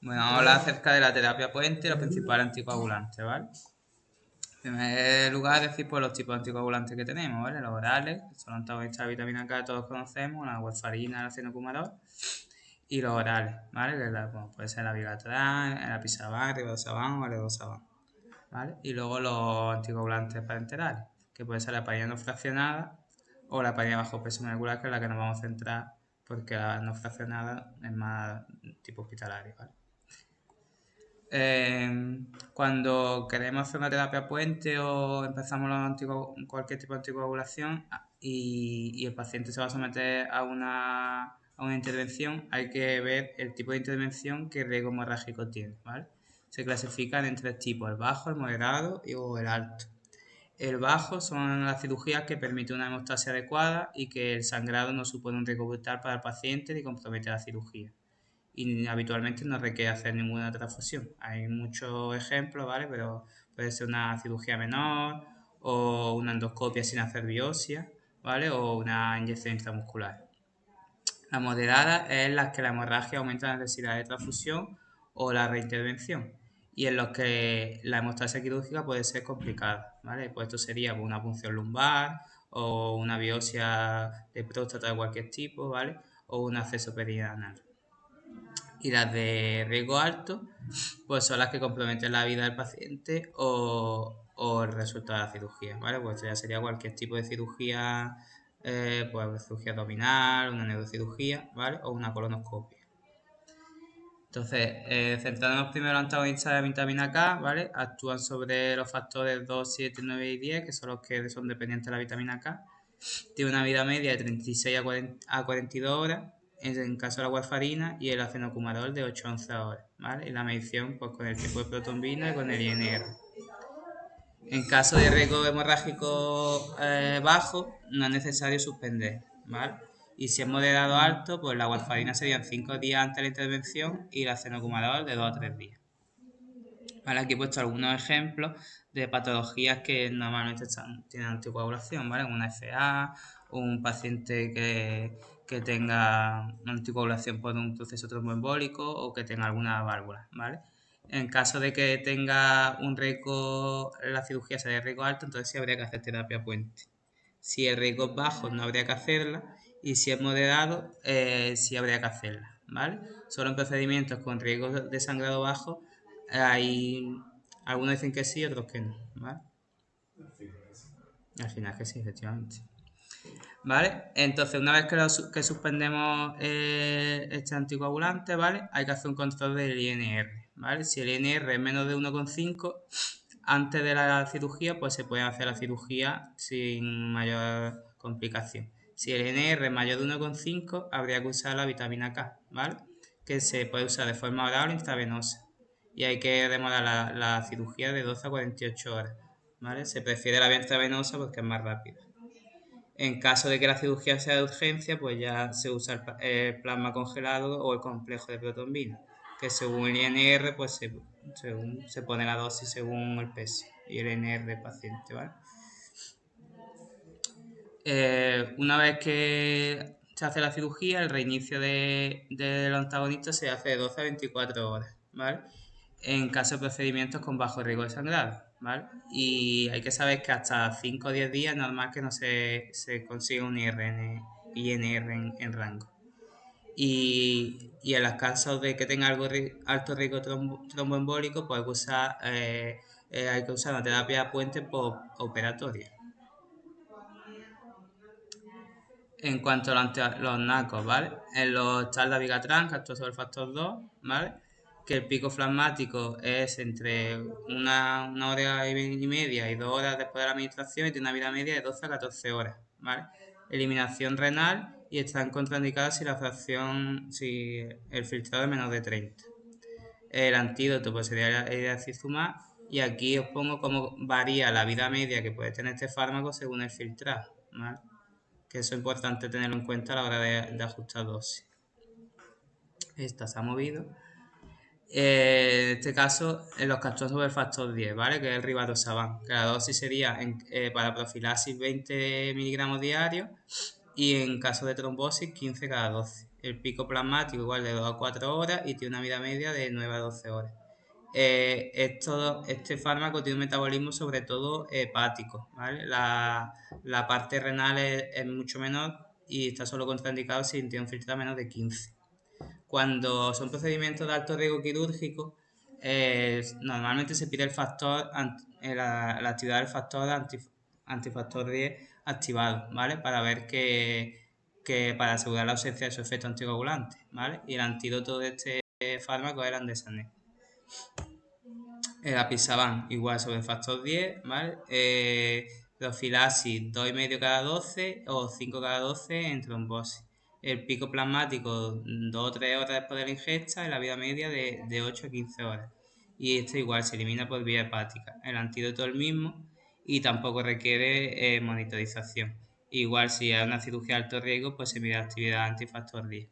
Bueno, vamos a hablar acerca de la terapia puente y los principales anticoagulantes, ¿vale? En primer lugar, decir pues, los tipos de anticoagulantes que tenemos, ¿vale? Los orales, que son antagonistas de vitamina K que todos conocemos, la warfarina, el acenocumarol, y los orales, ¿vale? Bueno, puede ser la vigatrán, el apisaban, el rivaroxaban o el edosaban, ¿vale? Y luego los anticoagulantes parenterales, que puede ser la heparina no fraccionada o la heparina bajo peso molecular, que es la que nos vamos a centrar porque la no fraccionada es más tipo hospitalario, ¿vale? Cuando queremos hacer una terapia puente o empezamos cualquier tipo de anticoagulación y el paciente se va a someter a una intervención, hay que ver el tipo de intervención que riesgo hemorrágico tiene, ¿vale? Se clasifican en tres tipos: el bajo, el moderado o el alto. El bajo son las cirugías que permiten una hemostasia adecuada y que el sangrado no supone un riesgo vital para el paciente ni compromete la cirugía, y habitualmente no requiere hacer ninguna transfusión. Hay muchos ejemplos, ¿vale? Pero puede ser una cirugía menor o una endoscopia sin hacer biopsia, ¿vale? O una inyección intramuscular. La moderada es en las que la hemorragia aumenta la necesidad de transfusión o la reintervención, y en los que la hemostasia quirúrgica puede ser complicada, ¿vale? Pues esto sería una punción lumbar o una biopsia de próstata de cualquier tipo, ¿vale? O un acceso perianal. Y las de riesgo alto, pues son las que comprometen la vida del paciente o el resultado de la cirugía, ¿vale? Pues esto ya sería cualquier tipo de cirugía, pues cirugía abdominal, una neurocirugía, ¿vale? O una colonoscopia. Entonces, centrándonos primero en los antagonistas de la vitamina K, ¿vale? Actúan sobre los factores 2, 7, 9 y 10, que son los que son dependientes de la vitamina K. Tiene una vida media de 36 a 42 horas en caso de la warfarina, y el acenocumarol de 8 a 11 horas, ¿vale? Y la medición pues con el tipo de protombina y con el INR. En caso de riesgo hemorrágico bajo, no es necesario suspender, ¿vale? Y si es moderado alto, pues la warfarina serían 5 días antes de la intervención y el acenocumarol de 2 a 3 días. ¿Vale? Aquí he puesto algunos ejemplos de patologías que normalmente tienen anticoagulación, ¿vale? Una FA, un paciente que tenga una anticoagulación por un proceso tromboembólico o que tenga alguna válvula, ¿vale? En caso de que tenga un riesgo, la cirugía sea de riesgo alto, entonces sí habría que hacer terapia puente. Si el riesgo es bajo, no habría que hacerla, y si es moderado, sí habría que hacerla, ¿vale? Solo en procedimientos con riesgo de sangrado bajo hay algunos dicen que sí, otros que no, ¿vale? Al final que sí, efectivamente. ¿Vale? Entonces, una vez que suspendemos este anticoagulante, ¿vale? Hay que hacer un control del INR, ¿vale? Si el INR es menos de 1,5 antes de la cirugía, pues se puede hacer la cirugía sin mayor complicación. Si el INR es mayor de 1,5, habría que usar la vitamina K, ¿vale? Que se puede usar de forma oral o intravenosa. Y hay que demorar la cirugía de 12 a 48 horas, ¿vale? Se prefiere la vía intravenosa porque es más rápida. En caso de que la cirugía sea de urgencia, pues ya se usa el plasma congelado o el complejo de protombina, que según el INR, pues se pone la dosis según el peso y el INR del paciente, ¿vale? Una vez que se hace la cirugía, el reinicio del antagonista se hace de 12 a 24 horas, ¿vale? En caso de procedimientos con bajo riesgo de sangrado, ¿vale? Y hay que saber que hasta 5 o 10 días es normal que no se consiga un INR en rango. Y en los casos de que tenga alto riesgo tromboembólico, pues hay que usar una terapia puente postoperatoria. En cuanto a los NACos, ¿vale? En los está la Vigatran, que actúa sobre el factor 2, ¿vale? Que el pico plasmático es entre una hora y media y 2 horas después de la administración, y tiene una vida media de 12 a 14 horas, ¿vale? Eliminación renal, y están contraindicadas si el filtrado es menos de 30. El antídoto pues sería el idacizumab, y aquí os pongo cómo varía la vida media que puede tener este fármaco según el filtrado, ¿vale? Que eso es importante tenerlo en cuenta a la hora de ajustar dosis. Esta se ha movido. En este caso, en los que actúan sobre el factor 10, ¿vale? Que es el rivaroxaban, que la dosis sería para profilaxis 20 miligramos diarios, y en caso de trombosis 15 cada 12. El pico plasmático igual de 2 a 4 horas y tiene una vida media de 9 a 12 horas. Este fármaco tiene un metabolismo sobre todo hepático, ¿vale? La parte renal es mucho menor y está solo contraindicado si tiene un filtrado menos de 15. Cuando son procedimientos de alto riesgo quirúrgico, normalmente se pide el factor, la actividad del factor antifactor 10 activado, ¿vale? Para ver para asegurar la ausencia de su efecto anticoagulante, ¿vale? Y el antídoto de este fármaco era Andesanet. El apisaban igual sobre el factor 10, ¿vale? Profilaxis 2,5 cada 12 o 5 cada 12 en trombosis. El pico plasmático 2 o 3 horas después de la ingesta y la vida media de 8 a 15 horas. Y esto igual se elimina por vía hepática. El antídoto es el mismo y tampoco requiere monitorización. Igual si hay una cirugía de alto riesgo, pues se mide actividad antifactor 10.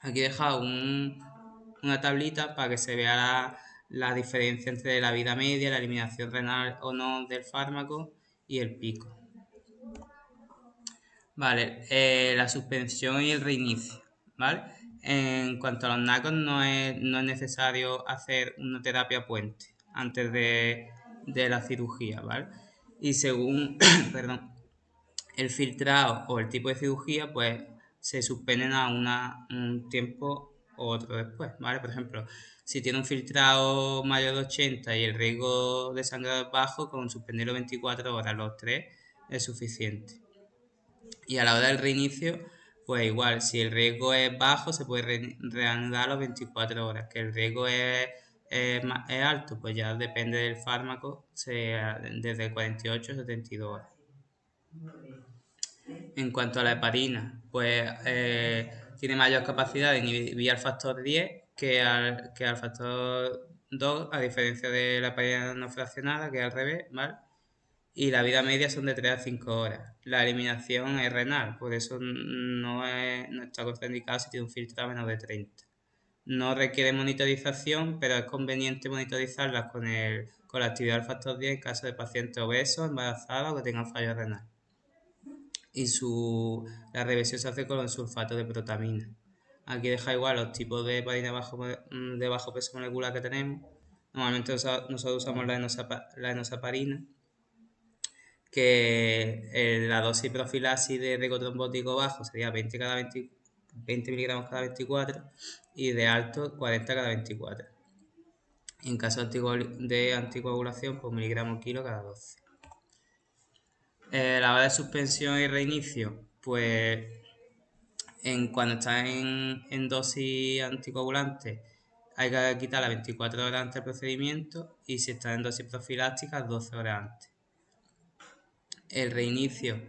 Aquí he dejado una tablita para que se vea la diferencia entre la vida media, la eliminación renal o no del fármaco y el pico. Vale, la suspensión y el reinicio, ¿vale? En cuanto a los NACOS no es necesario hacer una terapia puente antes de la cirugía, ¿vale? Y según, perdón, el filtrado o el tipo de cirugía, pues se suspenden a un tiempo o otro después, ¿vale? Por ejemplo, si tiene un filtrado mayor de 80 y el riesgo de sangrado es bajo, con suspenderlo 24 horas los 3 es suficiente. Y a la hora del reinicio, pues igual, si el riesgo es bajo, se puede reanudar a las 24 horas. Que el riesgo es alto, pues ya depende del fármaco, desde 48 a 72 horas. En cuanto a la heparina, pues tiene mayor capacidad de inhibir al factor 10 que al factor 2, a diferencia de la heparina no fraccionada, que es al revés, ¿vale? Y la vida media son de 3 a 5 horas. La eliminación es renal, por eso no está contraindicado si tiene un filtrado menos de 30. No requiere monitorización, pero es conveniente monitorizarlas con la actividad del factor 10 en caso de pacientes obesos, embarazadas o que tengan fallo renal. Y la reversión se hace con el sulfato de protamina. Aquí deja igual los tipos de heparina de bajo peso molecular que tenemos. Normalmente nosotros usamos la enoxaparina, que la dosis profilaxis de riesgo trombótico bajo sería 20 miligramos cada 24 y de alto 40 cada 24. Y en caso de anticoagulación, pues miligramos kilo cada 12. La hora de suspensión y reinicio, pues cuando está en dosis anticoagulante hay que quitarla 24 horas antes del procedimiento y si está en dosis profiláctica 12 horas antes. El reinicio,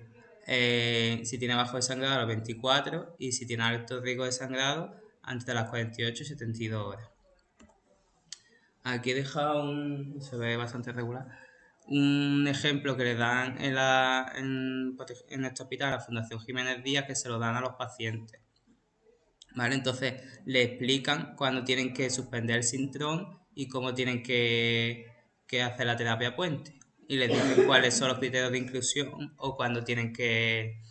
si tiene bajo de sangrado, a los 24 y si tiene alto riesgo de sangrado, antes de las 48 y 72 horas. Aquí he dejado se ve bastante regular, un ejemplo que le dan en este hospital, la Fundación Jiménez Díaz, que se lo dan a los pacientes. ¿Vale? Entonces le explican cuándo tienen que suspender el sintrón y cómo tienen que hacer la terapia puente. Y les dicen cuáles son los criterios de inclusión o cuándo tienen que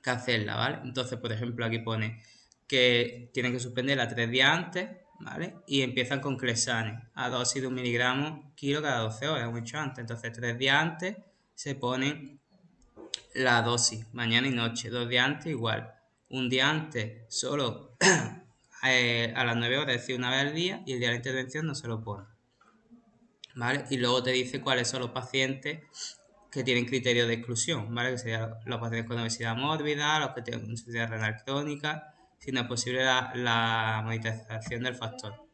hacerla, ¿vale? Entonces, por ejemplo, aquí pone que tienen que suspenderla 3 días antes, ¿vale? Y empiezan con Clexane a dosis de 1 miligramo kilo cada 12 horas, como he dicho antes. Entonces, 3 días antes se ponen la dosis, mañana y noche. 2 días antes igual. Un día antes solo a las 9 horas, es decir, una vez al día, y el día de la intervención no se lo pone. ¿Vale? Y luego te dice cuáles son los pacientes que tienen criterios de exclusión, ¿vale? Que serían los pacientes con obesidad mórbida, los que tienen insuficiencia renal crónica, si no es posible la monitorización del factor.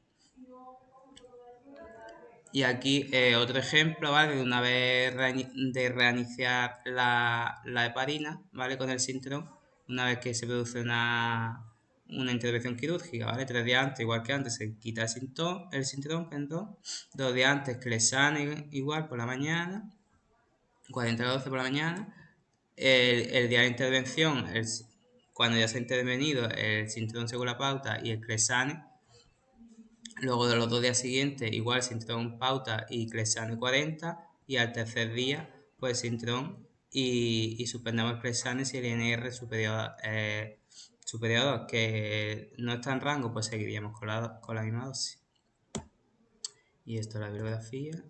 Y aquí otro ejemplo, ¿vale? De una vez de reiniciar la heparina, ¿vale? Con el sintrón, una vez que se produce una intervención quirúrgica, ¿vale? 3 días antes, igual que antes, se quita el sintrón, perdón. 2 días antes, Clexane igual por la mañana, 40 a 12 por la mañana. El día de intervención, cuando ya se ha intervenido, el sintrón según la pauta y el Clexane. Luego de los 2 días siguientes, igual sintrón pauta y Clexane 40. Y al tercer día, pues sintrón y suspendemos el Clexane si el INR es superior superior a 2 que no está en rango, pues seguiríamos con la misma dosis. Y esto es la bibliografía.